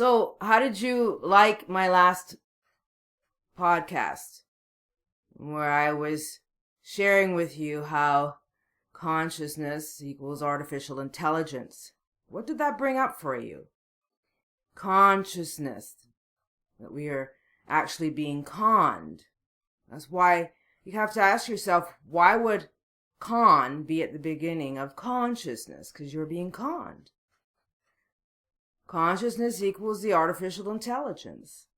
So, how did you like my last podcast where I was sharing with you how consciousness equals artificial intelligence? What did that bring up for you? Consciousness. That we are actually being conned. That's why you have to ask yourself, why would con be at the beginning of consciousness? Because you're being conned. Consciousness equals the artificial intelligence.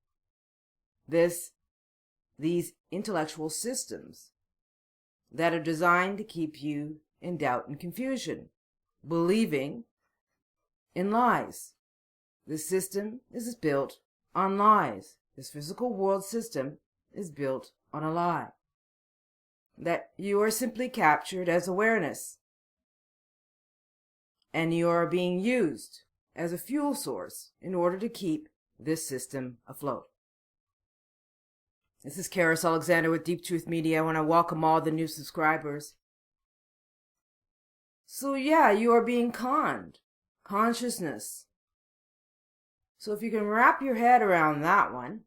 These intellectual systems that are designed to keep you in doubt and confusion, believing in lies. This system is built on lies. This physical world system is built on a lie. That you are simply captured as awareness. And you are being used as a fuel source in order to keep this system afloat. This is Karis Alexander with Deep Truth Media. I want to welcome all the new subscribers. So yeah, you are being conned. Consciousness. So if you can wrap your head around that one,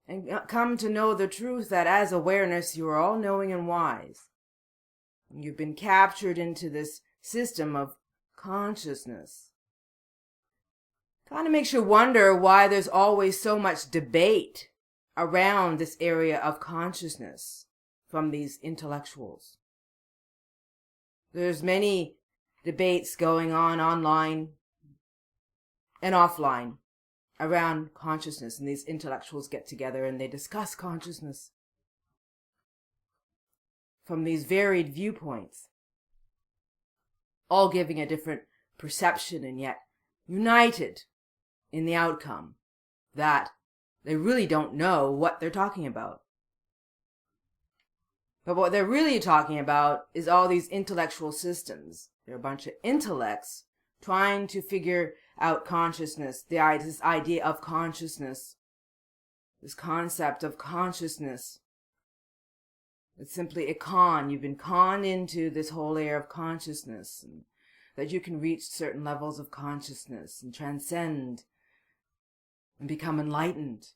and come to know the truth that as awareness you are all knowing and wise. You've been captured into this system of consciousness. Kind of makes you wonder why there's always so much debate around this area of consciousness from these intellectuals. There's many debates going on online and offline around consciousness, and these intellectuals get together and they discuss consciousness from these varied viewpoints, all giving a different perception and yet united in the outcome that they really don't know what they're talking about. But what they're really talking about is all these intellectual systems. They're a bunch of intellects trying to figure out consciousness, this idea of consciousness, this concept of consciousness. It's simply a con. You've been conned into this whole layer of consciousness, and that you can reach certain levels of consciousness and transcend and become enlightened.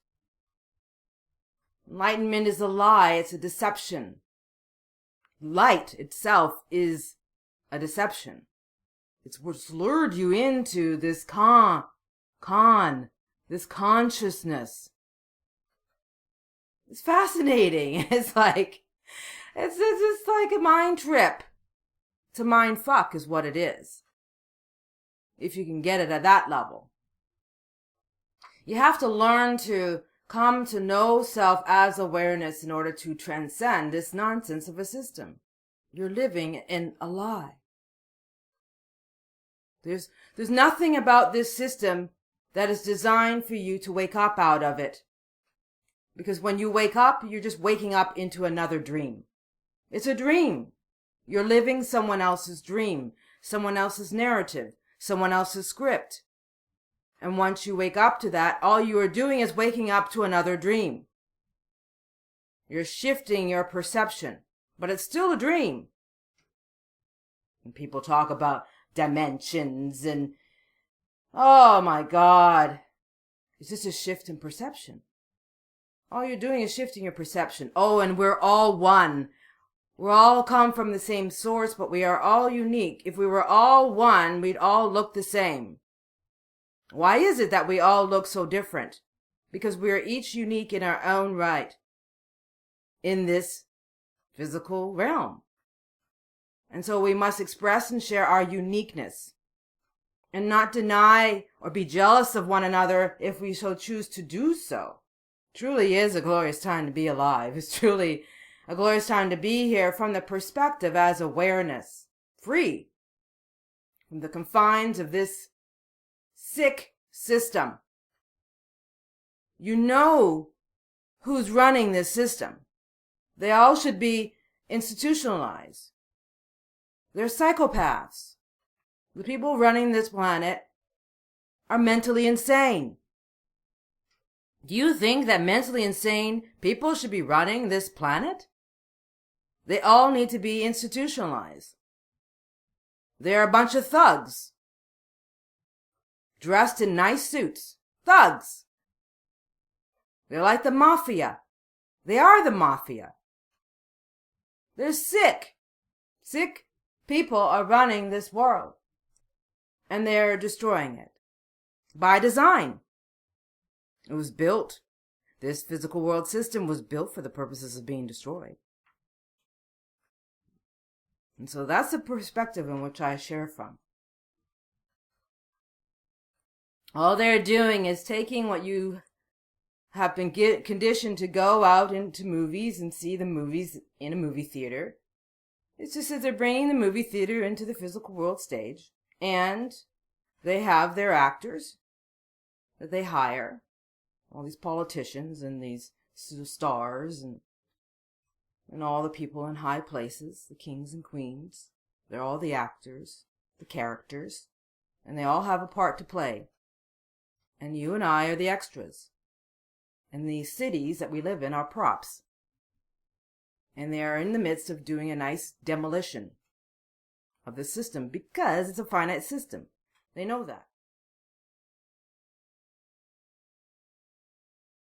Enlightenment is a lie. It's a deception. Light itself is a deception. It's what's lured you into this this consciousness. It's fascinating. It's just like a mind trip. It's a mind fuck is what it is. If you can get it at that level. You have to learn to come to know self as awareness in order to transcend this nonsense of a system. You're living in a lie. There's nothing about this system that is designed for you to wake up out of it. Because when you wake up, you're just waking up into another dream. It's a dream. You're living someone else's dream, someone else's narrative, someone else's script. And once you wake up to that, all you are doing is waking up to another dream. You're shifting your perception, but it's still a dream. And people talk about dimensions and, oh my God, it's just a shift in perception. All you're doing is shifting your perception. Oh, and we're all one. We all come from the same source, but we are all unique. If we were all one, we'd all look the same. Why is it that we all look so different? Because we are each unique in our own right in this physical realm. And so we must express and share our uniqueness and not deny or be jealous of one another if we so choose to do so. It truly is a glorious time to be alive. It's truly a glorious time to be here from the perspective as awareness, free from the confines of this sick system. You know who's running this system. They all should be institutionalized. They're psychopaths. The people running this planet are mentally insane. Do you think that mentally insane people should be running this planet? They all need to be institutionalized. They're a bunch of thugs. dressed in nice suits. Thugs. They're like the mafia. They are the mafia. They're sick. Sick people are running this world. And they're destroying it. By design. It was built. This physical world system was built for the purposes of being destroyed. And so that's the perspective in which I share from. All they're doing is taking what you have been conditioned to go out into movies and see the movies in a movie theater. It's just that they're bringing the movie theater into the physical world stage, and they have their actors that they hire, all these politicians and these stars and all the people in high places, the kings and queens. They're all the actors, the characters, and they all have a part to play. And you and I are the extras. And these cities that we live in are props. And they are in the midst of doing a nice demolition of the system because it's a finite system. They know that.